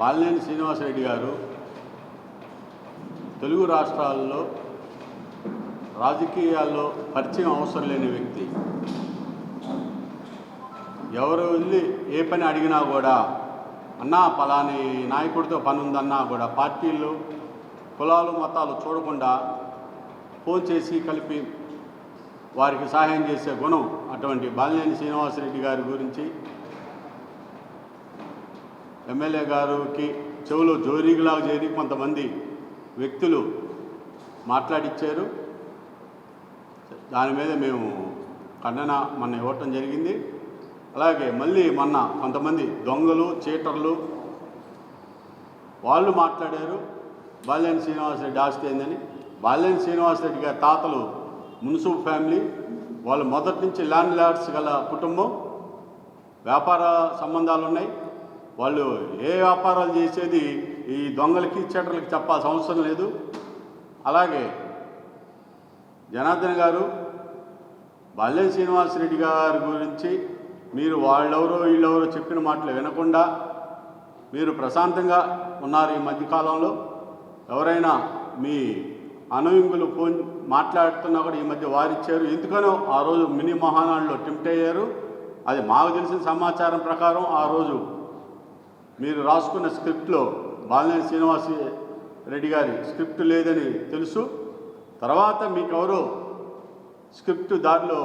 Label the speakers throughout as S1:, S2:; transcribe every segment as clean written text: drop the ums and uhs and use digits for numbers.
S1: బాలినేని శ్రీనివాసరెడ్డి గారు తెలుగు రాష్ట్రాల్లో రాజకీయాల్లో పరిచయం అవసరం లేని వ్యక్తి. ఎవరు వెళ్ళి ఏ పని అడిగినా కూడా అన్నా పలాని నాయకుడితో పని ఉందన్నా కూడా పార్టీలు కులాలు మతాలు చూడకుండా ఫోన్ చేసి కలిపి వారికి సహాయం చేసే గుణం అటువంటి బాలినేని శ్రీనివాసరెడ్డి గారి గురించి ఎమ్మెల్యే గారికి చెవులో జోరీలాగా చేరి కొంతమంది వ్యక్తులు మాట్లాడిచ్చారు. దాని మీద మేము ఖండన మొన్న ఇవ్వటం జరిగింది. అలాగే మళ్ళీ మొన్న కొంతమంది దొంగలు చీటర్లు వాళ్ళు మాట్లాడారు బాలినేని శ్రీనివాసరెడ్డి ఆస్తి ఏందని. బాలినేని శ్రీనివాసరెడ్డి గారి తాతలు మున్సిపల్ ఫ్యామిలీ, వాళ్ళు మొదటి నుంచి ల్యాండ్ లార్డ్స్ గల కుటుంబం, వ్యాపార సంబంధాలు ఉన్నాయి. వాళ్ళు ఏ వ్యాపారాలు చేసేది ఈ దొంగలకి చీటర్లకి చెప్పాల్సిన అవసరం లేదు. అలాగే జనార్దన్ గారు బాలినేని శ్రీనివాసరెడ్డి గారి గురించి మీరు వాళ్ళెవరో వీళ్ళెవరో చెప్పిన మాటలు వినకుండా మీరు ప్రశాంతంగా ఉన్నారు. ఈ మధ్యకాలంలో ఎవరైనా మీ అనుయంగులు ఫోన్ మాట్లాడుతున్నా కూడా ఈ మధ్య వారిచ్చారు. ఎందుకనో ఆ రోజు మినీ మహానాడులో టెంప్ట్ అయ్యారు. అది మాకు తెలిసిన సమాచారం ప్రకారం ఆ రోజు మీరు రాసుకున్న స్క్రిప్ట్లో బాలినేని శ్రీనివాసరెడ్డి గారి స్క్రిప్ట్ లేదని తెలుసు. తర్వాత మీకెవరో స్క్రిప్ట్ దారిలో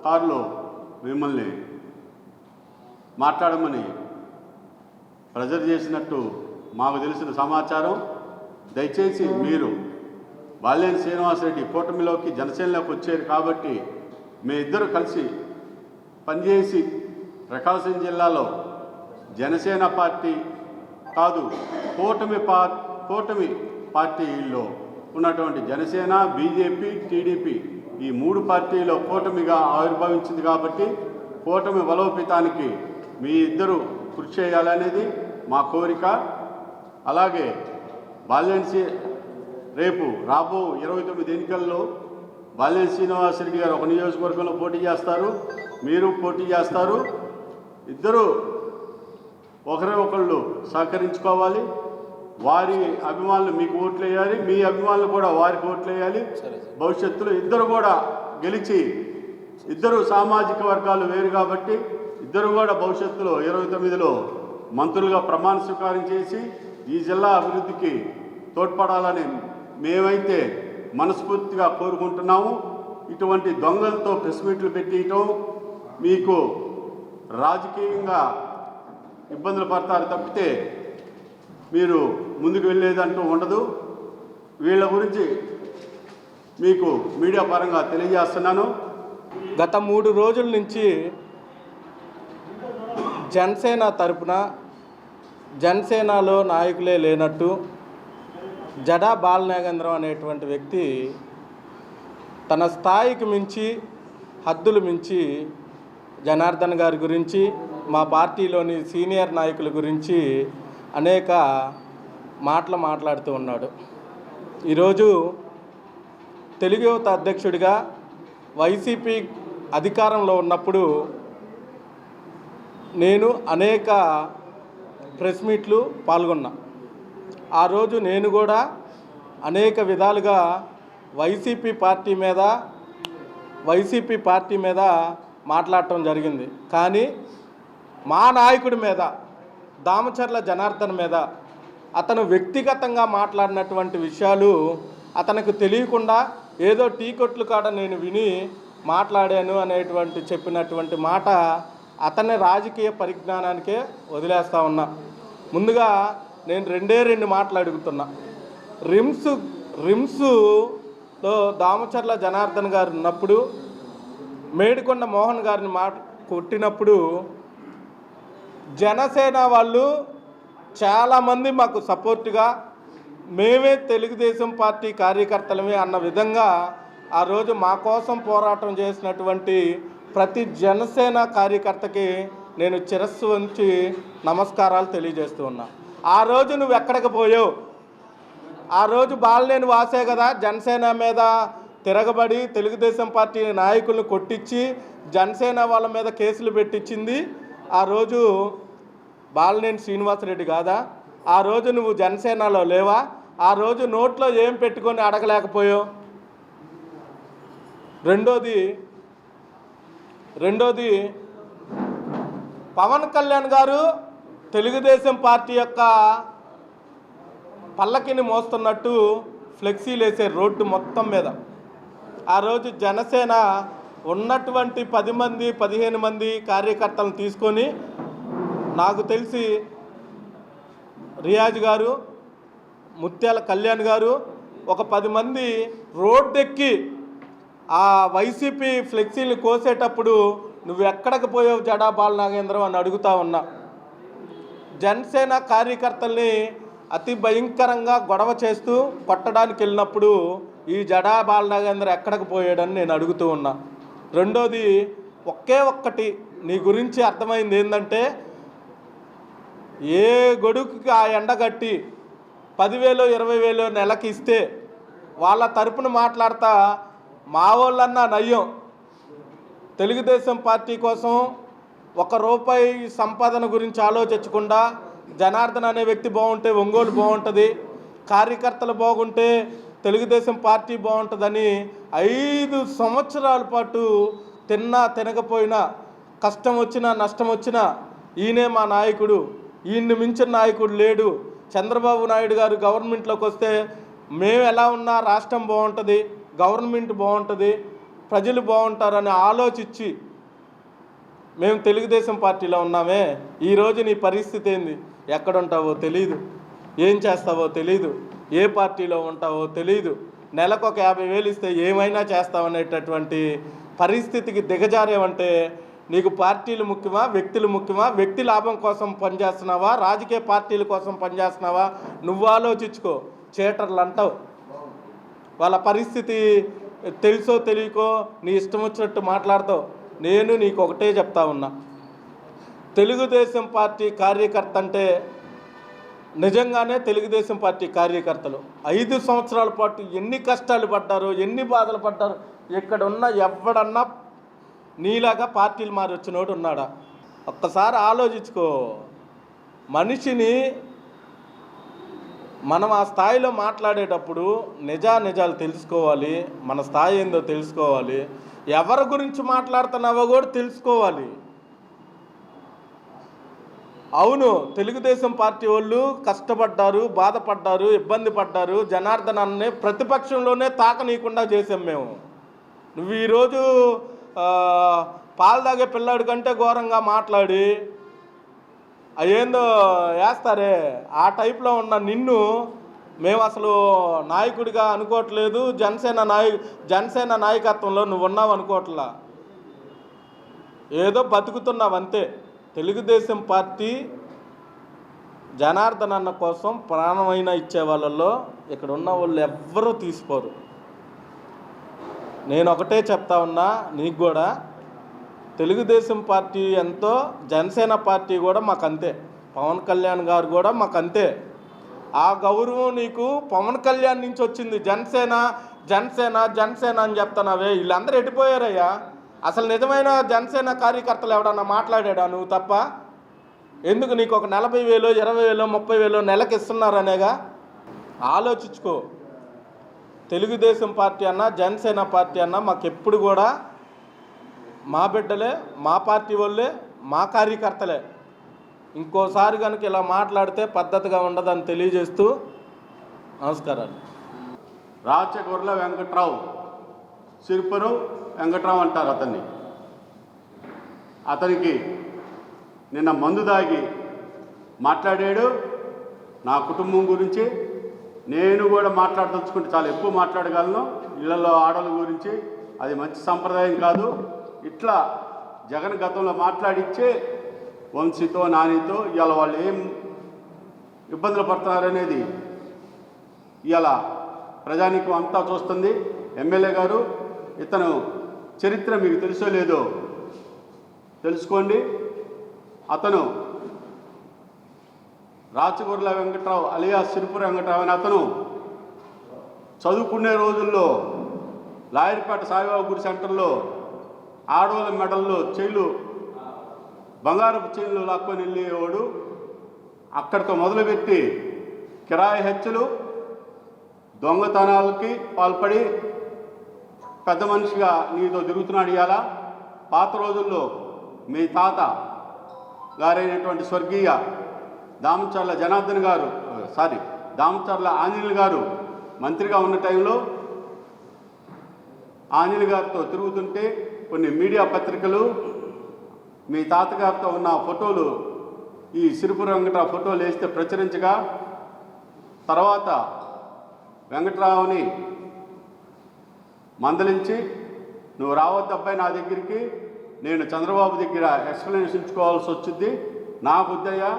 S1: కారులో మిమ్మల్ని మాట్లాడమని ప్రెజర్ చేసినట్టు మాకు తెలిసిన సమాచారం. దయచేసి మీరు బాలినేని శ్రీనివాసరెడ్డి కూటమిలోకి జనసేనలోకి వచ్చారు కాబట్టి మీ ఇద్దరు కలిసి పనిచేసి ప్రకాశం జిల్లాలో జనసేన పార్టీ కాదు కూటమి పార్టీల్లో ఉన్నటువంటి జనసేన, బీజేపీ, టీడీపీ ఈ మూడు పార్టీలో కూటమిగా ఆవిర్భవించింది కాబట్టి కూటమి బలోపేతానికి మీ ఇద్దరు కృషి చేయాలనేది మా కోరిక. అలాగే బాలినేని రేపు రాబో 29 ఎన్నికల్లో బాలినేని శ్రీనివాసరెడ్డి గారు ఒక నియోజకవర్గంలో పోటీ చేస్తారు, మీరు పోటీ చేస్తారు. ఇద్దరు ఒకరు సహకరించుకోవాలి. వారి అభిమానులు మీకు ఓట్లు వేయాలి, మీ అభిమానులు కూడా వారికి ఓట్లు వేయాలి. భవిష్యత్తులో ఇద్దరు కూడా గెలిచి, ఇద్దరు సామాజిక వర్గాలు వేరు కాబట్టి ఇద్దరు కూడా భవిష్యత్తులో 29లో మంత్రులుగా ప్రమాణ స్వీకారం చేసి ఈ జిల్లా అభివృద్ధికి తోడ్పడాలని మేమైతే మనస్ఫూర్తిగా కోరుకుంటున్నాము. ఇటువంటి దొంగలతో ప్రెస్ మీట్లు పెట్టియటం మీకు రాజకీయంగా ఇబ్బందులు పడతారు తప్పితే మీరు ముందుకు వెళ్ళేదంటూ ఉండదు. వీళ్ళ గురించి మీకు మీడియా పరంగా తెలియజేస్తున్నాను.
S2: గత 3 రోజుల నుంచి జనసేన తరపున జనసేనలో నాయకులే లేనట్టు జడా బాలనాగేంద్రం అనేటువంటి వ్యక్తి తన స్థాయికి మించి హద్దులు మించి జనార్దన్ గారి గురించి, మా పార్టీలోని సీనియర్ నాయకుల గురించి అనేక మాటలు మాట్లాడుతూ ఉన్నాడు. ఈరోజు తెలుగు యువత అధ్యక్షుడిగా వైసీపీ అధికారంలో ఉన్నప్పుడు నేను అనేక ప్రెస్ మీట్లు పాల్గొన్నా. ఆ రోజు నేను కూడా అనేక విధాలుగా వైసీపీ పార్టీ మీద మాట్లాడటం జరిగింది. కానీ మా నాయకుడి మీద, దామచర్ల జనార్దన్ మీద అతను వ్యక్తిగతంగా మాట్లాడినటువంటి విషయాలు అతనికి తెలియకుండా ఏదో టీ కొట్లు కాడ నేను విని మాట్లాడాను అనేటువంటి చెప్పినటువంటి మాట అతని రాజకీయ పరిజ్ఞానానికే వదిలేస్తా ఉన్నా. ముందుగా నేను 2 మాటలు అడుగుతున్నా. రిమ్స్లో దామచర్ల జనార్దన్ గారు ఉన్నప్పుడు మేడికొండ మోహన్ గారిని కొట్టినప్పుడు జనసేన వాళ్ళు చాలామంది మాకు సపోర్టుగా మేమే తెలుగుదేశం పార్టీ కార్యకర్తలమే అన్న విధంగా ఆ రోజు మా కోసం పోరాటం చేసినటువంటి ప్రతి జనసేన కార్యకర్తకి నేను శిరస్సు వంచి నమస్కారాలు తెలియజేస్తూ ఉన్నా. ఆ రోజు నువ్వు ఎక్కడికి పోయావు? ఆ రోజు బాలినేని వాసే కదా జనసేన మీద తిరగబడి తెలుగుదేశం పార్టీ నాయకులను కొట్టించి జనసేన వాళ్ళ మీద కేసులు పెట్టించింది. ఆ రోజు బాలినేని శ్రీనివాసరెడ్డి కాదా? ఆ రోజు నువ్వు జనసేనలో లేవా? ఆ రోజు నోట్లో ఏం పెట్టుకొని అడగలేకపోయావు? రెండోది పవన్ కళ్యాణ్ గారు తెలుగుదేశం పార్టీ యొక్క పల్లకిని మోస్తున్నట్టు ఫ్లెక్సీలు వేసే రోడ్డు మొత్తం మీద. ఆ రోజు జనసేన ఉన్నటువంటి 10 మంది 15 మంది కార్యకర్తలను తీసుకొని, నాకు తెలిసి రియాజ్ గారు, ముత్యాల కళ్యాణ్ గారు ఒక 10 మంది రోడ్డెక్కి ఆ వైసీపీ ఫ్లెక్సీలు కోసేటప్పుడు నువ్వు ఎక్కడికి పోయావు జడా బాలనాగేంద్రం అని అడుగుతా ఉన్నా. జనసేన కార్యకర్తల్ని అతి భయంకరంగా గొడవ చేస్తూ కొట్టడానికి వెళ్ళినప్పుడు ఈ జడా బాలనాగేంద్ర ఎక్కడికి పోయాడని నేను అడుగుతూ ఉన్నా. రెండోది ఒక్కటి నీ గురించి అర్థమైంది ఏంటంటే, ఏ గొడుగుకి ఆ ఎండగట్టి 10,000 20,000 నెలకి ఇస్తే వాళ్ళ తరపున మాట్లాడతా మా వాళ్ళన్నా నయ్యం. తెలుగుదేశం పార్టీ కోసం ₹1 సంపాదన గురించి ఆలోచించకుండా జనార్దన్ అనే వ్యక్తి బాగుంటే ఒంగోలు బాగుంటుంది, కార్యకర్తలు బాగుంటే తెలుగుదేశం పార్టీ బాగుంటుందని 5 సంవత్సరాల పాటు తిన్నా తినకపోయినా, కష్టం వచ్చినా నష్టం వచ్చినా ఈయనే మా నాయకుడు, ఈయన్ని మించిన నాయకుడు లేడు, చంద్రబాబు నాయుడు గారు గవర్నమెంట్లోకి వస్తే మేము ఎలా ఉన్నా రాష్ట్రం బాగుంటుంది, గవర్నమెంట్ బాగుంటుంది, ప్రజలు బాగుంటారని ఆలోచించి మేము తెలుగుదేశం పార్టీలో ఉన్నామే. ఈరోజు నీ పరిస్థితి ఏంది? ఎక్కడుంటావో తెలీదు, ఏం చేస్తావో తెలీదు, ఏ పార్టీలో ఉంటావో తెలీదు, నెలకు ఒక 50,000 ఇస్తే ఏమైనా చేస్తావనేటటువంటి పరిస్థితికి దిగజారేవంటే నీకు పార్టీలు ముఖ్యమా, వ్యక్తులు ముఖ్యమా? వ్యక్తి లాభం కోసం పనిచేస్తున్నావా, రాజకీయ పార్టీల కోసం పనిచేస్తున్నావా? నువ్వు ఆలోచించుకో. చేటర్లు అంటావు, వాళ్ళ పరిస్థితి తెలుసో తెలియకో నీ ఇష్టం వచ్చినట్టు మాట్లాడతావు. నేను నీకు ఒకటే చెప్తా ఉన్నా, తెలుగుదేశం పార్టీ కార్యకర్త అంటే నిజంగానే తెలుగుదేశం పార్టీ కార్యకర్తలు 5 సంవత్సరాల పాటు ఎన్ని కష్టాలు పడ్డారో, ఎన్ని బాధలు పడ్డారో. ఇక్కడ ఉన్న ఎవడన్నా నీలాగా పార్టీలు మారి వచ్చినోడు ఉన్నాడా? ఒక్కసారి ఆలోచించుకో. మనిషిని మనం ఆ స్థాయిలో మాట్లాడేటప్పుడు నిజాలు తెలుసుకోవాలి, మన స్థాయి ఏందో తెలుసుకోవాలి, ఎవరి గురించి మాట్లాడుతున్నావో కూడా తెలుసుకోవాలి. అవును, తెలుగుదేశం పార్టీ వాళ్ళు కష్టపడ్డారు, బాధపడ్డారు, ఇబ్బంది పడ్డారు. జనార్దన్ అన్నే ప్రతిపక్షంలోనే తాకనీయకుండా చేసాం మేము. నువ్వు ఈరోజు పాలు తాగే పిల్లాడి కంటే ఘోరంగా మాట్లాడి అయ్యేందో వేస్తారే, ఆ టైప్లో ఉన్న నిన్ను మేము అసలు నాయకుడిగా అనుకోవట్లేదు. జనసేన నాయకత్వంలో నువ్వు ఉన్నావు అనుకోవట్లా, ఏదో బతుకుతున్నావు అంతే. తెలుగుదేశం పార్టీ జనార్దన్ అన్న కోసం ప్రాణమైనా ఇచ్చే వాళ్ళల్లో ఇక్కడ ఉన్న వాళ్ళు ఎవ్వరూ తీసిపోరు. నేను ఒకటే చెప్తా ఉన్నా నీకు కూడా, తెలుగుదేశం పార్టీ ఎంతో జనసేన పార్టీ కూడా మాకంతే, పవన్ కళ్యాణ్ గారు కూడా మాకంతే. ఆ గౌరవం నీకు పవన్ కళ్యాణ్ నుంచి వచ్చింది. జనసేన జనసేన జనసేన అని చెప్తున్నావే, వీళ్ళందరూ ఎడిపోయారయ్యా. అసలు నిజమైన జనసేన కార్యకర్తలు ఎవడన్నా మాట్లాడా నువ్వు తప్ప? ఎందుకు నీకు ఒక 40,000 20,000 30,000 నెలకి ఇస్తున్నారనేగా? ఆలోచించుకో. తెలుగుదేశం పార్టీ అన్నా జనసేన పార్టీ అన్నా మాకెప్పుడు కూడా మా బిడ్డలే, మా పార్టీ వాళ్ళే, మా కార్యకర్తలే. ఇంకోసారి కనుక ఇలా మాట్లాడితే పద్ధతిగా ఉండదని తెలియజేస్తూ నమస్కారాలు.
S1: రాచగొర్ల వెంకట్రావు, సిరిపురం వెంకట్రావు అంటారు అతన్ని. అతనికి నిన్న మందు దాగి మాట్లాడాడు నా కుటుంబం గురించి. నేను కూడా మాట్లాడదలుచుకుంటే చాలా ఎక్కువ మాట్లాడగలను ఇళ్లలో ఆడల గురించి. అది మంచి సంప్రదాయం కాదు. ఇట్లా జగన్ గతంలో మాట్లాడిచ్చే వంశీతో నానితో ఇవాళ వాళ్ళు ఏం ఇబ్బందులు పడుతున్నారనేది ఇవాళ ప్రజానీకం అంతా చూస్తుంది. ఎమ్మెల్యే గారు, ఇతను చరిత్ర మీకు తెలుసో లేదో తెలుసుకోండి. అతను రాచగొర్ల వెంకట్రావు అలియా సిరిపుర వెంకట్రావు అని అతను చదువుకునే రోజుల్లో లాయర్పేట సాయిబాబా గుడి సెంటర్లో ఆడవాళ్ళ మెడల్లో చైలు, బంగారపు చైన్లు లాక్కొని వెళ్ళేవాడు. అక్కడితో మొదలుపెట్టి కిరాయి హత్యలు, దొంగతనాలకి పాల్పడి పెద్ద మనిషిగా నీతో తిరుగుతున్నాడు. ఇవాళ పాత రోజుల్లో మీ తాత గారైనటువంటి స్వర్గీయ దామచర్ల జనార్దన్ గారు దామచర్ల ఆంజనేయులు గారు మంత్రిగా ఉన్న టైంలో ఆంజనేయులు గారితో తిరుగుతుంటే కొన్ని మీడియా పత్రికలు మీ తాతగారితో ఉన్న ఫోటోలు ఈ సిరిపుర వెంకటరావు ఫోటోలు వేస్తే ప్రచురించగా, తర్వాత వెంకటరావుని మందలించి నువ్వు రావద్దు అబ్బాయి నా దగ్గరికి, నేను చంద్రబాబు దగ్గర ఎక్స్ప్లెనేషన్ ఇచ్చుకోవాల్సి వచ్చింది, నాకు వద్దయ్యా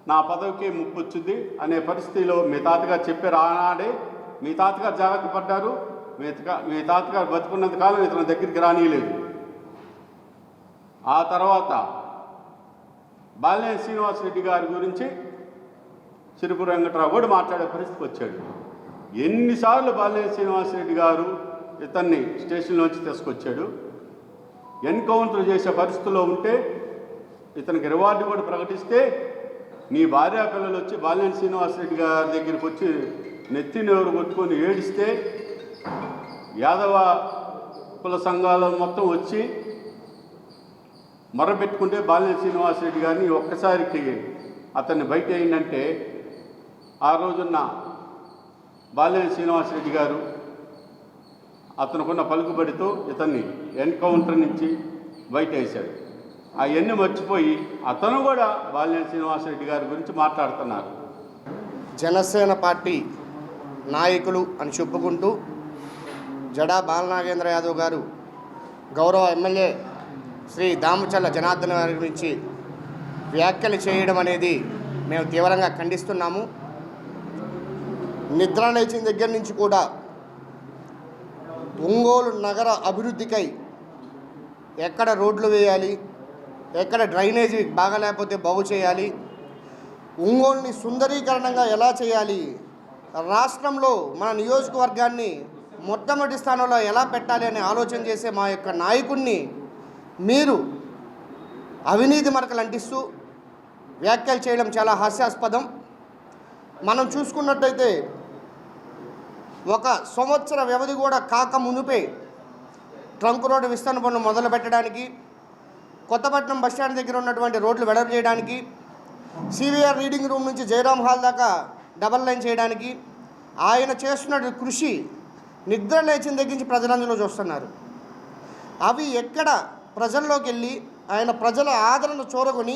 S1: నా పదవికి ముప్పు వచ్చింది అనే పరిస్థితిలో మీ తాతగారు చెప్పారు. ఆనాడే మీ తాతగారు జాగ్రత్త పడ్డారు. మీ తాతగారు బతుకున్నంత కాలం ఇతని దగ్గరికి రానియలేదు. ఆ తర్వాత బాలినేని శ్రీనివాసరెడ్డి గారి గురించి సిరిపుర వెంకటరావు కూడా మాట్లాడే పరిస్థితికి వచ్చాడు. ఎన్నిసార్లు బాలినేని శ్రీనివాసరెడ్డి గారు ఇతన్ని స్టేషన్లోంచి తీసుకొచ్చాడు. ఎన్కౌంటర్ చేసే పరిస్థితుల్లో ఉంటే ఇతనికి రివార్డు కూడా ప్రకటిస్తే నీ భార్యా పిల్లలు వచ్చి బాలినేని శ్రీనివాసరెడ్డి గారి దగ్గరికి వచ్చి నెత్తినెవరు కొట్టుకొని ఏడిస్తే యాదవ కుల సంఘాలు మొత్తం వచ్చి మొరపెట్టుకుంటే బాలినేని శ్రీనివాసరెడ్డి గారిని ఒక్కసారికి అతన్ని బయట అయిందంటే ఆ రోజున్న బాలినేని శ్రీనివాసరెడ్డి గారు అతనుకున్న పలుకుబడితో ఇతన్ని ఎన్కౌంటర్ నుంచి బయట వేశాడు. అవన్నీ మర్చిపోయి అతను కూడా బాలినేని శ్రీనివాసరెడ్డి గారి గురించి మాట్లాడుతున్నారు.
S3: జనసేన పార్టీ నాయకులు అని చెప్పుకుంటూ జడా బాలనాగేంద్ర యాదవ్ గారు గౌరవ ఎమ్మెల్యే శ్రీ దామచర్ల జనార్దన్ గారి గురించి వ్యాఖ్యలు చేయడం అనేది మేము తీవ్రంగా ఖండిస్తున్నాము. నిద్ర లేచిన దగ్గర నుంచి కూడా ఒంగోలు నగర అభివృద్ధికై ఎక్కడ రోడ్లు వేయాలి, ఎక్కడ డ్రైనేజీ బాగాలేకపోతే బాగు చేయాలి, ఒంగోలుని సుందరీకరణంగా ఎలా చేయాలి, రాష్ట్రంలో మన నియోజకవర్గాన్ని మొట్టమొదటి స్థానంలో ఎలా పెట్టాలి అనే ఆలోచన చేసే మా యొక్క నాయకుడిని మీరు అవినీతి మరకలు అంటిస్తూ వ్యాఖ్యలు చేయడం చాలా హాస్యాస్పదం. మనం చూసుకున్నట్టయితే 1 సంవత్సర వ్యవధి కూడా కాక మునుపే ట్రంక్ రోడ్డు విస్తరణ పనులు మొదలు పెట్టడానికి, కొత్తపట్నం బస్టాండ్ దగ్గర ఉన్నటువంటి రోడ్లు వెడల్పు చేయడానికి, సివిఆర్ రీడింగ్ రూమ్ నుంచి జయరామ్ హాల్ దాకా డబల్ లైన్ చేయడానికి ఆయన చేస్తున్న కృషి నిద్ర లేచిన దగ్గర నుంచి ప్రజలందరూ చూస్తున్నారు. అవి ఎక్కడ ప్రజల్లోకి వెళ్ళి ఆయన ప్రజల ఆదరణ చూరగొని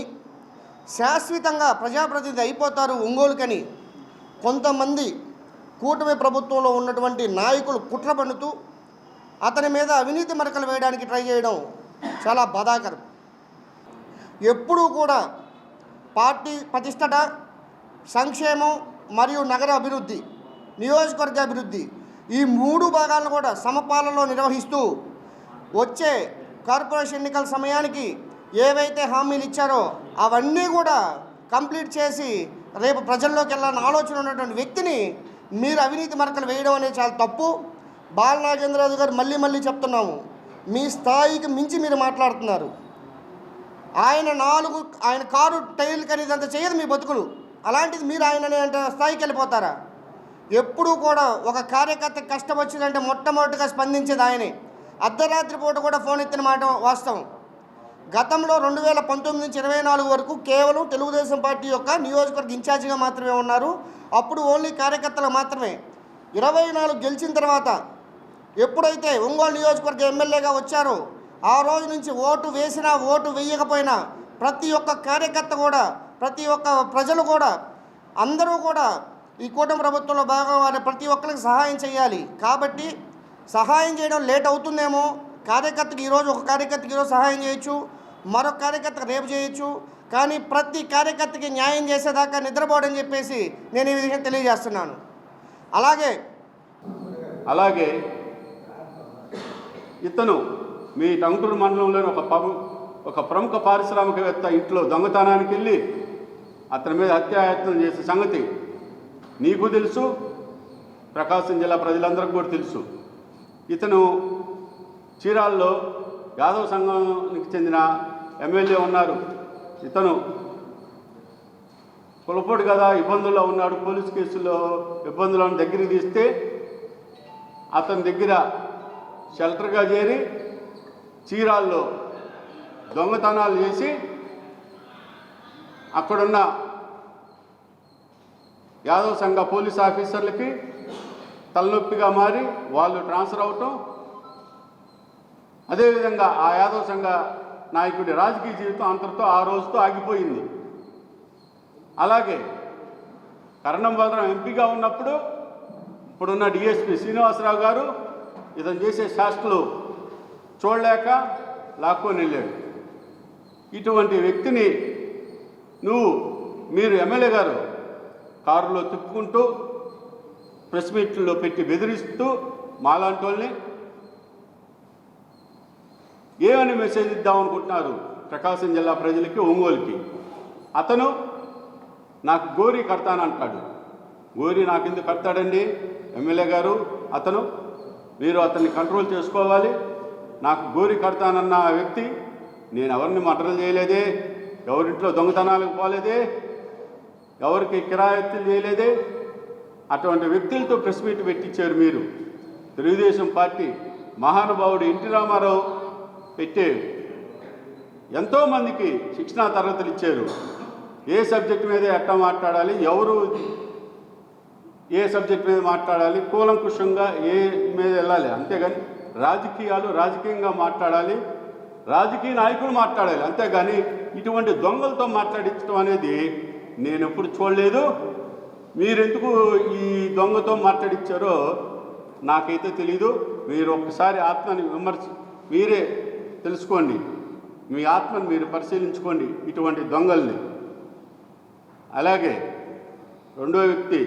S3: శాశ్వతంగా ప్రజాప్రతినిధి అయిపోతారు ఒంగోలుకని కొంతమంది కూటమి ప్రభుత్వంలో ఉన్నటువంటి నాయకులు కుట్ర పన్నుతూ అతని మీద అవినీతి మరకలు వేయడానికి ట్రై చేయడం చాలా బాధాకరం. ఎప్పుడూ కూడా పార్టీ ప్రతిష్టత, సంక్షేమం మరియు నగర అభివృద్ధి, నియోజకవర్గ అభివృద్ధి ఈ 3 భాగాలను కూడా సమపాలనలో నిర్వహిస్తూ వచ్చే కార్పొరేషన్ ఎన్నికల సమయానికి ఏవైతే హామీలు ఇచ్చారో అవన్నీ కూడా కంప్లీట్ చేసి రేపు ప్రజల్లోకి వెళ్ళాలని ఆలోచన ఉన్నటువంటి వ్యక్తిని మీరు అవినీతి మరకలు వేయడం అనేది చాలా తప్పు. బాలనాగేంద్రరాజు గారు మళ్ళీ చెప్తున్నాము, మీ స్థాయికి మించి మీరు మాట్లాడుతున్నారు. ఆయన కారు టైర్లు ఖరీదంతా చేయదు మీ బతుకులు, అలాంటిది మీరు ఆయన స్థాయికి వెళ్ళిపోతారా? ఎప్పుడూ కూడా ఒక కార్యకర్త కష్టం వచ్చిందంటే మొట్టమొదటిగా స్పందించేది ఆయనే. అర్ధరాత్రి పూట కూడా ఫోన్ ఎత్తిన మాట వాస్తవం. గతంలో 2019 నుంచి 24 వరకు కేవలం తెలుగుదేశం పార్టీ యొక్క నియోజకవర్గ ఇన్ఛార్జిగా మాత్రమే ఉన్నారు. అప్పుడు ఓన్లీ కార్యకర్తలు మాత్రమే. 24 గెలిచిన తర్వాత ఎప్పుడైతే ఒంగోలు నియోజకవర్గ ఎమ్మెల్యేగా వచ్చారో ఆ రోజు నుంచి ఓటు వేసినా ఓటు వేయకపోయినా ప్రతి ఒక్క కార్యకర్త కూడా, ప్రతి ఒక్క ప్రజలు కూడా, అందరూ కూడా ఈ కూటమి ప్రభుత్వంలో భాగంగా ప్రతి ఒక్కరికి సహాయం చేయాలి. కాబట్టి సహాయం చేయడం లేట్ అవుతుందేమో, కార్యకర్తకి ఈరోజు ఒక కార్యకర్తకి ఈరోజు సహాయం చేయొచ్చు, మరొక కార్యకర్తకు రేపు చేయొచ్చు, కానీ ప్రతి కార్యకర్తకి న్యాయం చేసేదాకా నిద్రపోవడం చెప్పేసి నేను ఈ విషయం తెలియజేస్తున్నాను.
S1: అలాగే ఇతను మీ టంగుటూరు మండలంలోని ఒక ప్రముఖ పారిశ్రామికవేత్త ఇంట్లో దొంగతనానికి వెళ్ళి అతని మీద హత్యాయత్నం చేసే సంగతి నీకు తెలుసు, ప్రకాశం జిల్లా ప్రజలందరికీ కూడా తెలుసు. ఇతను చీరాల్లో యాదవ సంఘానికి చెందిన ఎమ్మెల్యే ఉన్నారు. ఇతను కులపోడు కదా, ఇబ్బందుల్లో ఉన్నాడు, పోలీస్ కేసుల్లో ఇబ్బందుల్లో దగ్గరికి తీస్తే అతని దగ్గర షెల్టర్గా చేరి చీరాల్లో దొంగతనాలు చేసి అక్కడున్న యాదవ్ సంఘ పోలీస్ ఆఫీసర్లకి తలనొప్పిగా మారి వాళ్ళు ట్రాన్స్ఫర్ అవటం, అదేవిధంగా ఆ యాదవ్ సంఘ నాయకుడి రాజకీయ జీవితం అంతటితో ఆ రోజుతో ఆగిపోయింది. అలాగే కరణం బలరాం ఎంపీగా ఉన్నప్పుడు ఇప్పుడున్న డిఎస్పీ శ్రీనివాసరావు గారు ఇతను చేసే శాస్త్రలు చూడలేక లాక్కొని వెళ్ళాడు. ఇటువంటి వ్యక్తిని మీరు ఎమ్మెల్యే గారు కారులో తిప్పుకుంటూ ప్రెస్ మీట్లో పెట్టి బెదిరిస్తూ మాలాంటి వాళ్ళని ఏమని మెసేజ్ ఇద్దామనుకుంటున్నారు ప్రకాశం జిల్లా ప్రజలకి, ఒంగోలుకి? అతను నాకు గోరీ కడతానంటాడు. గోరీ నాకెందుకు కడతాడండి ఎమ్మెల్యే గారు? మీరు అతన్ని కంట్రోల్ చేసుకోవాలి. నాకు గోరీ కడతానన్న వ్యక్తి నేను ఎవరిని మర్డర్లు చేయలేదే, ఎవరింట్లో దొంగతనాలకు పోలేదే, ఎవరికి కిరాయిత్తులు చేయలేదే. అటువంటి వ్యక్తులతో ప్రెస్ మీట్ పెట్టించారు మీరు. తెలుగుదేశం పార్టీ మహానుభావుడు ఎన్టీ రామారావు పెట్టే ఎంతోమందికి శిక్షణా తరగతులు ఇచ్చారు. ఏ సబ్జెక్టు మీద ఎట్లా మాట్లాడాలి, ఎవరు ఏ సబ్జెక్ట్ మీద మాట్లాడాలి, కూలంకుషంగా ఏ మీద వెళ్ళాలి. అంతేగాని రాజకీయంగా మాట్లాడాలి, రాజకీయ నాయకులు మాట్లాడాలి. అంతేగాని ఇటువంటి దొంగలతో మాట్లాడించడం అనేది నేను ఎప్పుడు చూడలేదు. మీరెందుకు ఈ దొంగతో మాట్లాడించారో నాకైతే తెలీదు. మీరు ఒక్కసారి ఆత్మని మీరే తెలుసుకోండి, మీ ఆత్మను మీరు పరిశీలించుకోండి ఇటువంటి దొంగల్ని. అలాగే రెండో వ్యక్తి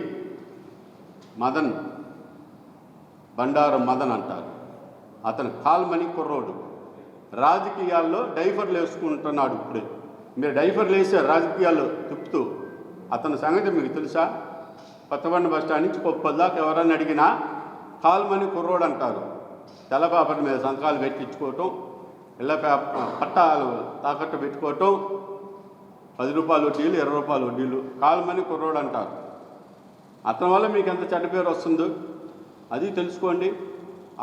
S1: మదన్, బండారు మదన్ అంటారు. అతను కాల్మని కుర్రోడు, రాజకీయాల్లో డైఫర్లు వేసుకుంటున్నాడు. ఇప్పుడే మీరు డైఫర్లు వేసారు రాజకీయాల్లో తిప్పుతూ. అతని సంగతి మీకు తెలుసా? కొత్తబండ బస్టాండ్ నుంచి కొప్పల్ దాకా ఎవరన్నా అడిగినా కాల్మని కుర్రోడు అంటారు. తెల్ల పేపర్ మీద సంతకాలు పెట్టించుకోవటం, ఇళ్ళ పట్టాలు తాకట్టు పెట్టుకోవటం, 10 రూపాయల వడ్డీలు 20 రూపాయల వడ్డీలు, కాల్మని కుర్రోడు అంటారు. అతని వల్ల మీకు ఎంత చెడ్డ పేరు వస్తుందో అది తెలుసుకోండి.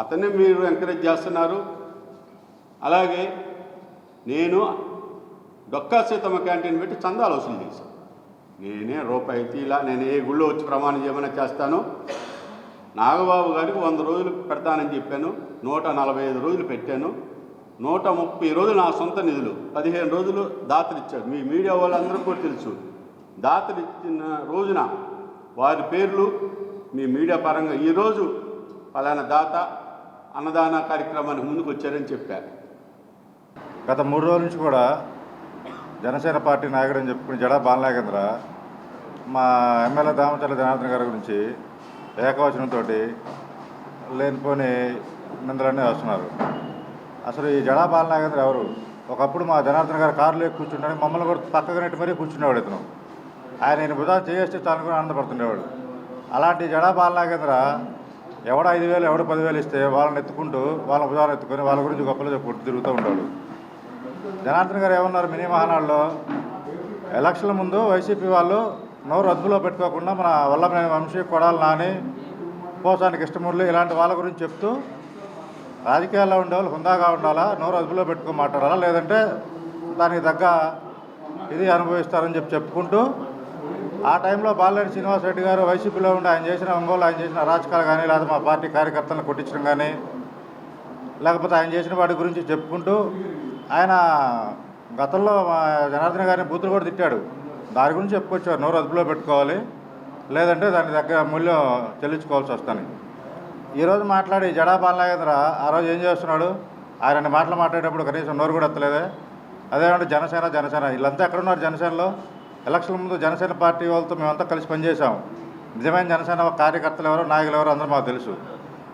S1: అతన్ని మీరు ఎంకరేజ్ చేస్తున్నారు. అలాగే నేను డొక్కా సీతమ్మ క్యాంటీన్ పెట్టి చందాలు వసూలు చేశాను. నేనే రూపాయి తీలా, నేను ఏ గుళ్ళో వచ్చి ప్రమాణం చేయమని చేస్తాను. నాగబాబు గారికి 100 రోజులు పెడతానని చెప్పాను, 145 రోజులు పెట్టాను. 130 రోజులు నా సొంత నిధులు, 15 రోజులు దాతలు ఇచ్చారు. మీ మీడియా వాళ్ళందరూ కూడా తెలుసు. దాతలు ఇచ్చిన రోజున వారి పేర్లు మీ మీడియా పరంగా ఈరోజు పలానా దాత అన్నదాన కార్యక్రమానికి ముందుకు వచ్చారని చెప్పారు.
S4: గత 3 రోజుల నుంచి కూడా జనసేన పార్టీ నాయకుడు అని చెప్పుకుని జడా బాలనాగేంద్ర మా ఎమ్మెల్యే దామచర్ల జనార్దన్ గారి గురించి ఏకవచనంతో లేనిపోని నిందలన్నీ వస్తున్నారు. అసలు ఈ జడా బాలనాగేంద్ర ఎవరు? ఒకప్పుడు మా జనార్దన్ గారు కారులో కూర్చుంటానికి మమ్మల్ని కూడా పక్కగా నెట్టి మరీ కూర్చునేవాడు. ఇతను ఆయన భుజా చేస్తే చాలు కూడా ఆనందపడుతుండేవాడు. అలాంటి జడా బాలనాగేంద్ర ఎవడ 5,000 ఎవడ 10,000 ఇస్తే వాళ్ళని ఎత్తుకుంటూ వాళ్ళ భుజాలు ఎత్తుకొని వాళ్ళ గురించి గొప్పలు చెప్పుకుంటూ తిరుగుతూ ఉంటాడు. జనార్దన్ గారు ఏమన్నారు మినీ మహానాడులో, ఎలక్షన్ల ముందు వైసీపీ వాళ్ళు నోరు అదుపులో పెట్టుకోకుండా మన వల్లభనేని వంశీ, కొడాలి నాని, పోసాని కృష్ణమురళి ఇలాంటి వాళ్ళ గురించి చెప్తూ రాజకీయాల్లో ఉండేవాళ్ళు హుందాగా ఉండాలా, నోరు అదుపులో పెట్టుకొని మాట్లాడాలా, లేదంటే దానికి తగ్గ ఇది అనుభవిస్తారని చెప్పుకుంటూ ఆ టైంలో బాలినేని శ్రీనివాసరెడ్డి గారు వైసీపీలో ఉండి ఆయన చేసిన ఒంగోలు ఆయన చేసిన అరాచకాలు కానీ, లేదా మా పార్టీ కార్యకర్తలను కొట్టించడం కానీ, లేకపోతే ఆయన చేసిన వాటి గురించి చెప్పుకుంటూ ఆయన గతంలో మా జనార్దన్ గారిని బూతులు కూడా తిట్టాడు. దాని గురించి చెప్పుకొచ్చారు, నోరు అదుపులో పెట్టుకోవాలి, లేదంటే దాని దగ్గర మూల్యం చెల్లించుకోవాల్సి వస్తుంది. ఈరోజు మాట్లాడి జడా బాలనాగేంద్ర ఆ రోజు ఏం చేస్తున్నాడు? ఆయన మాటలు మాట్లాడేటప్పుడు కనీసం నోరు కూడా ఎత్తలేదే. అదేమంటే జనసేన వీళ్ళంతా ఎక్కడున్నారు? జనసేనలో ఎలక్షన్ ముందు జనసేన పార్టీ వాళ్ళతో మేమంతా కలిసి పనిచేసాం. నిజమైన జనసేన కార్యకర్తలు ఎవరో, నాయకులు ఎవరో అందరూ మాకు తెలుసు.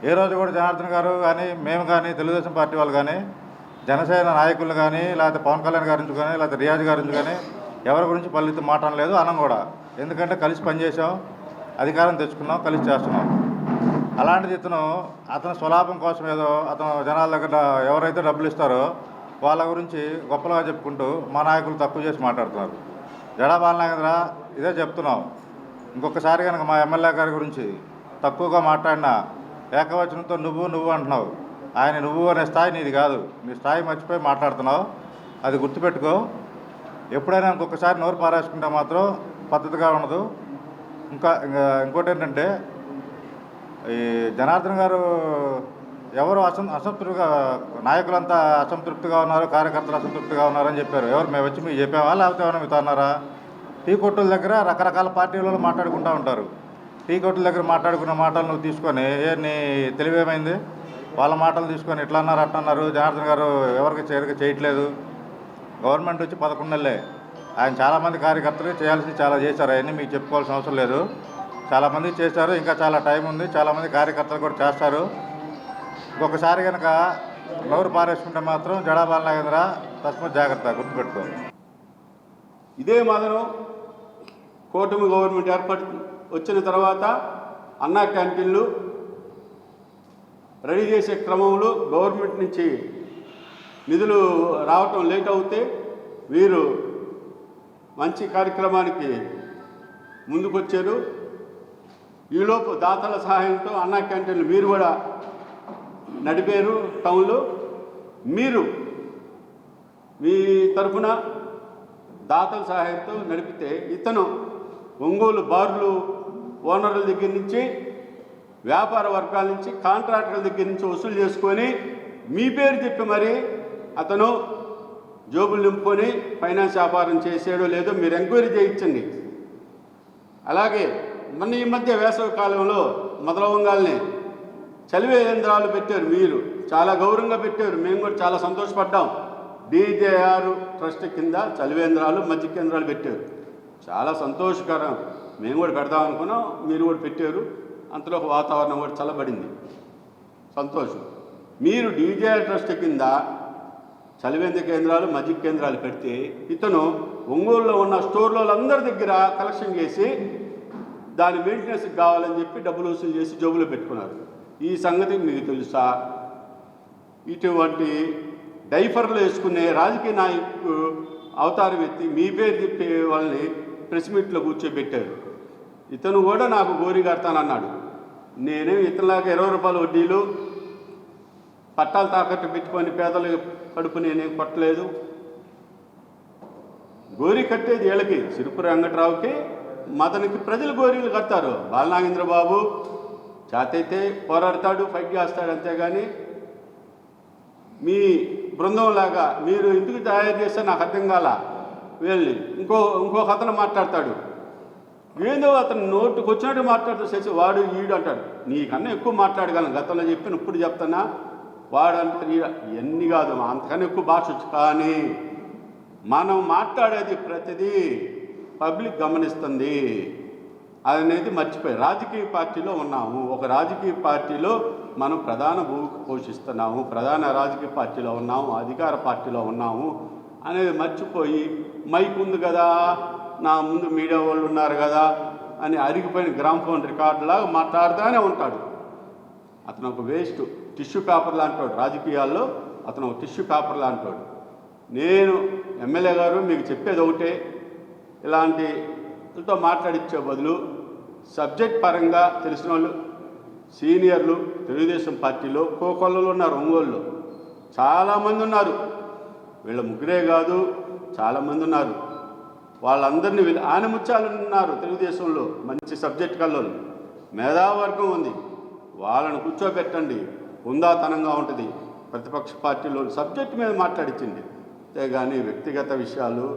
S4: ఏ రోజు కూడా జనార్దన్ గారు కానీ, మేము కానీ, తెలుగుదేశం పార్టీ వాళ్ళు కానీ, జనసేన నాయకులు కానీ, లేకపోతే పవన్ కళ్యాణ్ గారి నుంచి కానీ, లేకపోతే రియాజ్ గారి నుంచి కానీ ఎవరి గురించి పల్లెత్తు మాట్లాడలేదు, అనం కూడా. ఎందుకంటే కలిసి పనిచేసాం, అధికారం తెచ్చుకున్నాం, కలిసి చేస్తున్నాం. అలాంటిది అతను స్వలాభం కోసం ఏదో అతను జనాల దగ్గర ఎవరైతే డబ్బులు ఇస్తారో వాళ్ళ గురించి గొప్పలుగా చెప్పుకుంటూ మా నాయకులు తక్కువ చేసి మాట్లాడుతున్నారు. జడా బాలనాగేంద్ర ఇదే చెప్తున్నాం. ఇంకొకసారి కనుక మా ఎమ్మెల్యే గారి గురించి తక్కువగా మాట్లాడినా ఏకవచనంతో నువ్వు అంటున్నావు. ఆయన నువ్వు అనే స్థాయి నీది కాదు. నీ స్థాయి మర్చిపోయి మాట్లాడుతున్నావు. అది గుర్తుపెట్టుకో. ఎప్పుడైనా ఇంకొకసారి నోరు పారేసుకుంటే మాత్రం పద్ధతిగా ఉండదు. ఇంకోటి ఏంటంటే, ఈ జనార్దన్ గారు ఎవరు అసంతృప్తిగా, నాయకులంతా అసంతృప్తిగా ఉన్నారు, కార్యకర్తలు అసంతృప్తిగా ఉన్నారని చెప్పారు. మేము వచ్చి మీకు చెప్పామా, లేకపోతే ఏమైనా మీతో అన్నారా? టీ కొట్టుల దగ్గర రకరకాల పార్టీలలో మాట్లాడుకుంటూ ఉంటారు. టీ కొట్టుల దగ్గర మాట్లాడుకున్న మాటలు నువ్వు తీసుకొని నీ తెలివేమైంది? వాళ్ళ మాటలు తీసుకొని ఇట్లా అన్నారు అట్లా అన్నారు. జనార్దన్ గారు ఎవరికి చేయట్లేదు. గవర్నమెంట్ వచ్చి 11 నెలలే. ఆయన చాలామంది కార్యకర్తలు చేయాల్సింది చాలా చేశారు. అవన్నీ మీకు చెప్పుకోవాల్సిన అవసరం లేదు. చాలామంది చేశారు. ఇంకా చాలా టైం ఉంది. చాలామంది కార్యకర్తలు కూడా చేస్తారు. ఇంకొకసారి కనుక నోరు పారేసుకుంటే మాత్రం జడా బాలనాగేంద్ర తస్మత్ జాగ్రత్త, గుర్తుపెట్టుకో.
S1: ఇదే మాదనం కూటమి గవర్నమెంట్ వచ్చిన తర్వాత అన్నా క్యాంటీన్లు రెడీ చేసే క్రమంలో గవర్నమెంట్ నుంచి నిధులు రావటం లేట్ అవుతే వీరు మంచి కార్యక్రమానికి ముందుకొచ్చారు. ఈలోపు దాతల సహాయంతో అన్నా క్యాంటీన్లు మీరు కూడా నడిపారు టౌన్లో. మీరు మీ తరఫున దాతల సహాయంతో నడిపితే ఇతను ఒంగోలు బార్లు ఓనర్ల దగ్గర నుంచి, వ్యాపార వర్గాల నుంచి, కాంట్రాక్టర్ల దగ్గర నుంచి వసూలు చేసుకొని మీ పేరు చెప్పి మరి అతను జోబులు నింపుకొని ఫైనాన్స్ వ్యాపారం చేసాడో లేదో మీరు ఎంక్వైరీ చేయించండి. అలాగే ఈ మధ్య వేసవి కాలంలో మొదలవంగాల్ని చలివే కేంద్రాలు పెట్టారు. మీరు చాలా గౌరవంగా పెట్టారు. మేము కూడా చాలా సంతోషపడ్డాం. DJR ట్రస్ట్ కింద చలివేంద్రాలు, మధ్య కేంద్రాలు పెట్టారు. చాలా సంతోషకరం. మేము కూడా పెడదాం అనుకున్నాం, మీరు కూడా పెట్టారు. అంతలో ఒక వాతావరణం కూడా చల్లబడింది. సంతోషం. మీరు DJR ట్రస్ట్ కింద చలివేంద్ర కేంద్రాలు, మధ్య కేంద్రాలు పెడితే ఇతను ఒంగోలులో ఉన్న స్టోర్లో అందరి దగ్గర కలెక్షన్ చేసి దాని మెయింటెనెన్స్కి కావాలని చెప్పి డబ్బులు వసూలు చేసి జోబులో పెట్టుకున్నారు. ఈ సంగతి మీకు తెలుసా? ఇటువంటి డైఫర్లు వేసుకునే రాజకీయ నాయకుడు అవతారం ఎత్తి మీ పేరు చెప్పే వాళ్ళని ప్రెస్ మీట్లో కూర్చోబెట్టారు. ఇతను కూడా నాకు గోరి కడతానన్నాడు. నేనేం ఇతనిలాగా 20 రూపాయల వడ్డీలు పట్టాలు తాకట్టు పెట్టుకొని పేదల కడుపు నేనేం కొట్టలేదు. గోరి కట్టేది వీళ్ళకి, సిరుపుర వెంకట్రావుకి, మదనికి ప్రజలు గోరీలు కడతారు. బాలనాగేంద్ర బాబు చేతైతే పోరాడతాడు, ఫైట్ చేస్తాడు. అంతేగాని మీ బృందంలాగా మీరు ఎందుకు తయారు చేస్తే నాకు అర్థం కాల. వీళ్ళని ఇంకొక అతను మాట్లాడతాడు, ఏదో అతను నోటుకు వచ్చినట్టు మాట్లాడుతూ చేసి వాడు ఈడు అంటాడు. నీకన్నా ఎక్కువ మాట్లాడగలను, గతంలో చెప్పిన ఇప్పుడు చెప్తానా. వాడు అంటారు ఇవన్నీ కాదు, అంతకన్నా ఎక్కువ భాష వచ్చు. కానీ మనం మాట్లాడేది ప్రతిదీ పబ్లిక్ గమనిస్తుంది అనేది మర్చిపోయి రాజకీయ పార్టీలో ఉన్నాము. ఒక రాజకీయ పార్టీలో మనం ప్రధాన భూమిక పోషిస్తున్నాము, ప్రధాన రాజకీయ పార్టీలో ఉన్నాము, అధికార పార్టీలో ఉన్నాము అనేది మర్చిపోయి మైక్ ఉంది కదా, నా ముందు మీడియా వాళ్ళు ఉన్నారు కదా అని అరిగిపోయిన గ్రామ్ఫోన్ రికార్డులాగా మాట్లాడుతూనే ఉంటాడు. అతను ఒక వేస్ట్ టిష్యూ పేపర్ లాంటాడు. రాజకీయాల్లో అతను ఒక టిష్యూ పేపర్ లాంటాడు. నేను ఎమ్మెల్యే గారు మీకు చెప్పేది ఒకటే, ఇలాంటితో మాట్లాడించే బదులు సబ్జెక్ట్ పరంగా తెలిసిన వాళ్ళు సీనియర్లు తెలుగుదేశం పార్టీలో కోకొల్లలో ఉన్నారు. ఒంగోలులో చాలామంది ఉన్నారు. వీళ్ళ ముగ్గురే కాదు, చాలామంది ఉన్నారు. వాళ్ళందరినీ ఆనముత్యాలు ఉన్నారు తెలుగుదేశంలో. మంచి సబ్జెక్ట్ కల్లోలు, మేధావర్గం ఉంది. వాళ్ళని కూర్చోబెట్టండి, హుందాతనంగా ఉంటుంది. ప్రతిపక్ష పార్టీలో సబ్జెక్ట్ మీద మాట్లాడించండి. అంతేగాని వ్యక్తిగత విషయాలు,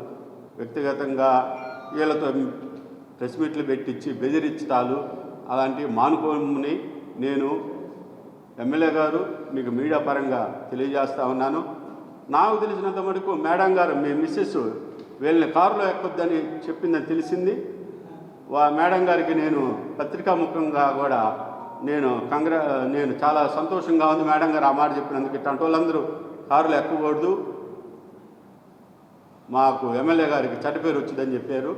S1: వ్యక్తిగతంగా వీళ్ళతో ప్రెస్ మీట్లు పెట్టించి బెదిరించటాలు అలాంటివి మానుకోమని నేను ఎమ్మెల్యే గారు మీకు మీడియా పరంగా తెలియజేస్తూ ఉన్నాను. నాకు తెలిసినంత మటుకు మేడం గారు మీ మిస్సెస్ వీళ్ళని కారులో ఎక్కొద్దని చెప్పిందని తెలిసింది. మేడం గారికి నేను పత్రికాముఖంగా కూడా నేను చాలా సంతోషంగా ఉంది మేడం గారు ఆ మాట చెప్పినందుకు. ఇట్లాంటి వాళ్ళందరూ కారులో ఎక్కకూడదు, మాకు ఎమ్మెల్యే గారికి చెడ్డ పేరు వచ్చిందని చెప్పారు.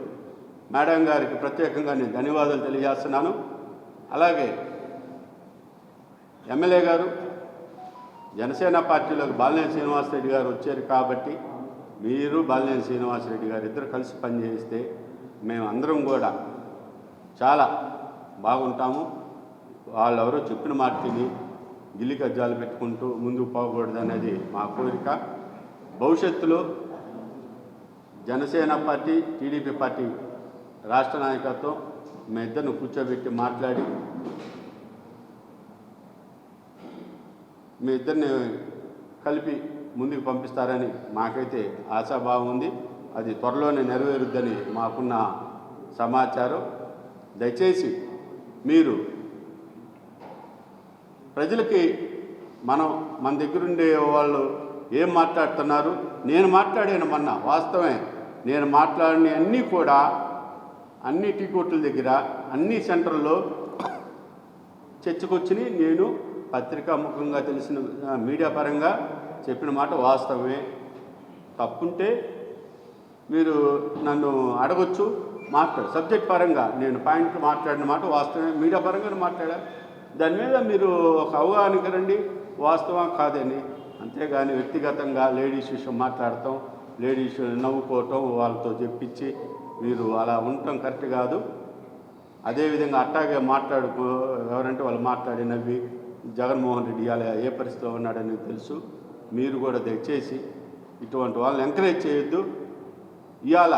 S1: మేడం గారికి ప్రత్యేకంగా నేను ధన్యవాదాలు తెలియజేస్తున్నాను. అలాగే ఎమ్మెల్యే గారు జనసేన పార్టీలోకి బాలినేని శ్రీనివాసరెడ్డి గారు వచ్చారు కాబట్టి మీరు బాలినేని శ్రీనివాసరెడ్డి గారు ఇద్దరు కలిసి పనిచేస్తే మేమందరం కూడా చాలా బాగుంటాము. వాళ్ళెవరో చెప్పిన మాట తిని గిల్లి కజ్జాలు పెట్టుకుంటూ ముందుకు పోకూడదు అనేది మా కోరిక. భవిష్యత్తులో జనసేన పార్టీ, టీడీపీ పార్టీ రాష్ట్ర నాయకత్వం మీ ఇద్దరిని కూర్చోబెట్టి మాట్లాడి మీ ఇద్దరిని కలిపి ముందుకు పంపిస్తారని మాకైతే ఆశాభావం ఉంది. అది త్వరలోనే నెరవేరుద్దని మాకున్న సమాచారం. దయచేసి మీరు ప్రజలకి మన దగ్గరుండే వాళ్ళు ఏం మాట్లాడుతున్నారు, నేను మాట్లాడాను మొన్న వాస్తవమే. నేను మాట్లాడిన అన్నీ కూడా అన్ని టీ కొట్ల దగ్గర అన్ని సెంటర్లో చర్చకొచ్చినాయి. నేను పత్రికాముఖంగా తెలిసిన మీడియా పరంగా చెప్పిన మాట వాస్తవమే. తప్పుంటే మీరు నన్ను అడగొచ్చు, సబ్జెక్ట్ పరంగా నేను పాయింట్ మాట్లాడిన మాట వాస్తవమే. మీడియా పరంగా మాట్లాడా, దాని మీద మీరు ఒక అవగాహనకి రండి, వాస్తవం కాదని. అంతేగాని వ్యక్తిగతంగా లేడీస్ విషయం మాట్లాడటం, లేడీస్ నవ్వుకోవటం, వాళ్ళతో చెప్పించి మీరు అలా ఉండటం కరెక్ట్ కాదు. అదేవిధంగా అట్టాగే ఎవరంటే వాళ్ళు మాట్లాడి నవ్వి జగన్మోహన్ రెడ్డి అలా ఏ పరిస్థితిలో ఉన్నాడని తెలుసు. మీరు కూడా దయచేసి ఇటువంటి వాళ్ళని ఎంకరేజ్ చేయొద్దు. ఇవాళ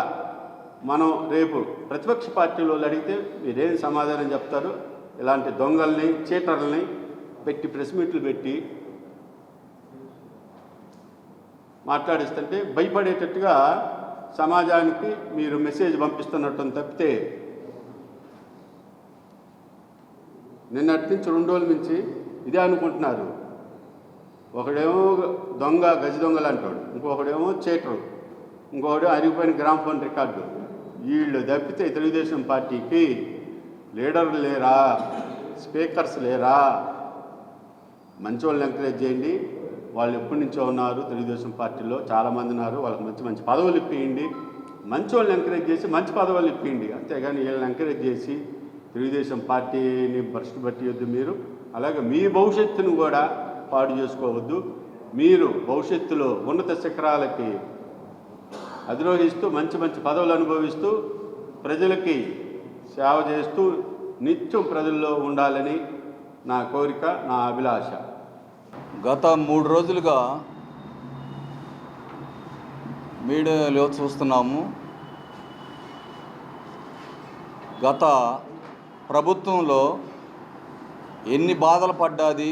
S1: మనం రేపు ప్రతిపక్ష పార్టీలో అడిగితే మీరేం సమాధానం చెప్తారు? ఇలాంటి దొంగల్ని, చీటర్లని పెట్టి ప్రెస్ మీట్లు పెట్టి మాట్లాడిస్తుంటే భయపడేటట్టుగా సమాజానికి మీరు మెసేజ్ పంపిస్తున్నట్టు తప్పితే నిన్నటి నుంచి 2 రోజుల నుంచి ఇదే అనుకుంటున్నారు. ఒకడేమో దొంగ, గజ దొంగలు అంటాడు, ఇంకొకడేమో చీటరు, ఇంకొకడు అరిగిపోయిన గ్రామ్ఫోన్ రికార్డు. వీళ్ళు తప్పితే తెలుగుదేశం పార్టీకి లీడర్లు లేరా, స్పీకర్స్ లేరా? మంచి వాళ్ళని ఎంకరేజ్ చేయండి. వాళ్ళు ఎప్పటి నుంచో ఉన్నారు తెలుగుదేశం పార్టీలో, చాలామంది ఉన్నారు. వాళ్ళకి మంచి మంచి పదవులు ఇప్పియండి. మంచి వాళ్ళని ఎంకరేజ్ చేసి మంచి పదవులు ఇప్పియండి. అంతేగాని వీళ్ళని ఎంకరేజ్ చేసి తెలుగుదేశం పార్టీని భ్రష్టు పట్టియొద్దు మీరు. అలాగే మీ భవిష్యత్తును కూడా పాడు చేసుకోవద్దు. మీరు భవిష్యత్తులో ఉన్నత శిఖరాలకి అధిరోహిస్తూ మంచి మంచి పదవులు అనుభవిస్తూ ప్రజలకి సేవ చేస్తూ నిత్యం ప్రజల్లో ఉండాలని నా కోరిక, నా అభిలాష.
S5: గత 3 రోజులుగా మీడియాలో చూస్తున్నాము. గత ప్రభుత్వంలో ఎన్ని బాధలు పడ్డాది,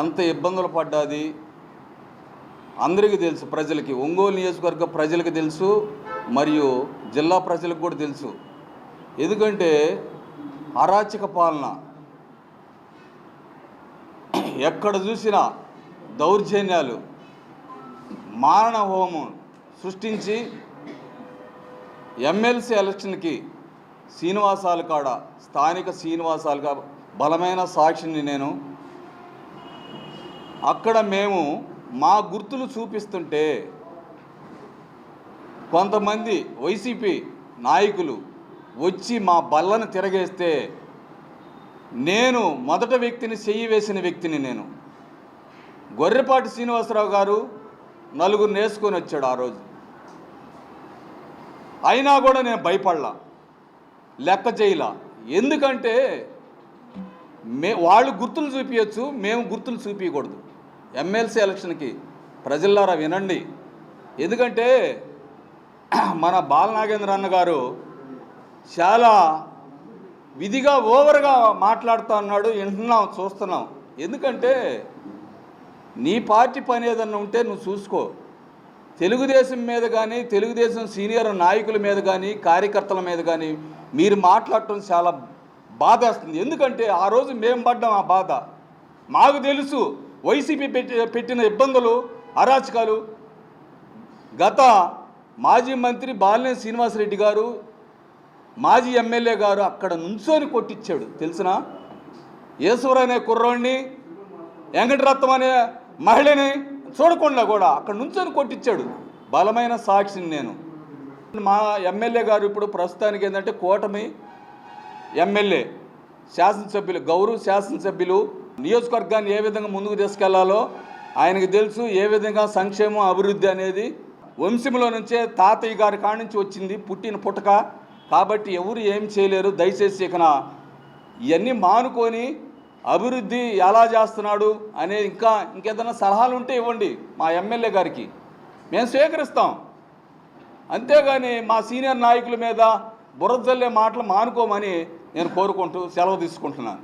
S5: ఎంత ఇబ్బందులు పడ్డాది అందరికీ తెలుసు. ప్రజలకి, ఒంగోలు నియోజకవర్గ ప్రజలకు తెలుసు, మరియు జిల్లా ప్రజలకు కూడా తెలుసు. ఎందుకంటే అరాచక పాలన, ఎక్కడ చూసినా దౌర్జన్యాలు, మారణ హోమం సృష్టించి ఎమ్మెల్సీ ఎలక్షన్కి శ్రీనివాసాల కాడ, స్థానిక శ్రీనివాసాలుగా బలమైన సాక్షిని నేను. అక్కడ మేము మా గుర్తులు చూపిస్తుంటే కొంతమంది వైసీపీ నాయకులు వచ్చి మా బల్లను తిరగేస్తే నేను మొదట వ్యక్తిని, చెయ్యి వేసిన వ్యక్తిని నేను. గొర్రెపాటి శ్రీనివాసరావు గారు 4 నేసుకొని వచ్చాడు ఆ రోజు. అయినా కూడా నేను భయపడలా, లెక్క చేయలా. ఎందుకంటే వాళ్ళు గుర్తులు చూపించచ్చు, మేము గుర్తులు చూపించకూడదు. ఎమ్మెల్సీ ఎలక్షన్కి ప్రజలారా వినండి. ఎందుకంటే మన బాలనాగేంద్ర అన్న గారు చాలా విధిగా ఓవర్గా మాట్లాడుతూ ఉన్నాడు. వింటున్నాం, చూస్తున్నాం. ఎందుకంటే నీ పార్టీ పని ఏదన్నా ఉంటే నువ్వు చూసుకో. తెలుగుదేశం మీద కానీ, తెలుగుదేశం సీనియర్ నాయకుల మీద కానీ, కార్యకర్తల మీద కానీ మీరు మాట్లాడటం చాలా బాధేస్తుంది. ఎందుకంటే ఆ రోజు మేము పడ్డాం ఆ బాధ. మాకు తెలుసు వైసీపీ పెట్టిన ఇబ్బందులు, అరాచకాలు. గత మాజీ మంత్రి బాలినేని శ్రీనివాసరెడ్డి గారు, మాజీ ఎమ్మెల్యే గారు అక్కడ నుంచొని కొట్టించాడు తెలుసునా. ఈశ్వర్ అనే కుర్రోడిని, వెంకటరత్నం అనే మహిళని చూడకుండా కూడా అక్కడ నుంచొని కొట్టించాడు. బలమైన సాక్షిని నేను. మా ఎమ్మెల్యే గారు ఇప్పుడు ప్రస్తుతానికి ఏంటంటే కూటమి ఎమ్మెల్యే, శాసనసభ్యులు, గౌరవ శాసనసభ్యులు. నియోజకవర్గాన్ని ఏ విధంగా ముందుకు తీసుకెళ్లాలో ఆయనకు తెలుసు. ఏ విధంగా సంక్షేమం, అభివృద్ధి అనేది వంశంలో నుంచే తాతయ్య గారి కాడి నుంచి వచ్చింది. పుట్టిన పుట్టక కాబట్టి ఎవరు ఏం చేయలేరు. దయచేసి ఇకన ఇవన్నీ మానుకొని అభివృద్ధి ఎలా చేస్తున్నాడు అనే ఇంకేదైనా సలహాలు ఉంటే ఇవ్వండి మా ఎమ్మెల్యే గారికి, మేము స్వీకరిస్తాం. అంతేగాని మా సీనియర్ నాయకుల మీద బురద జల్లే మాటలు మానుకోమని నేను కోరుకుంటూ సెలవు తీసుకుంటున్నాను.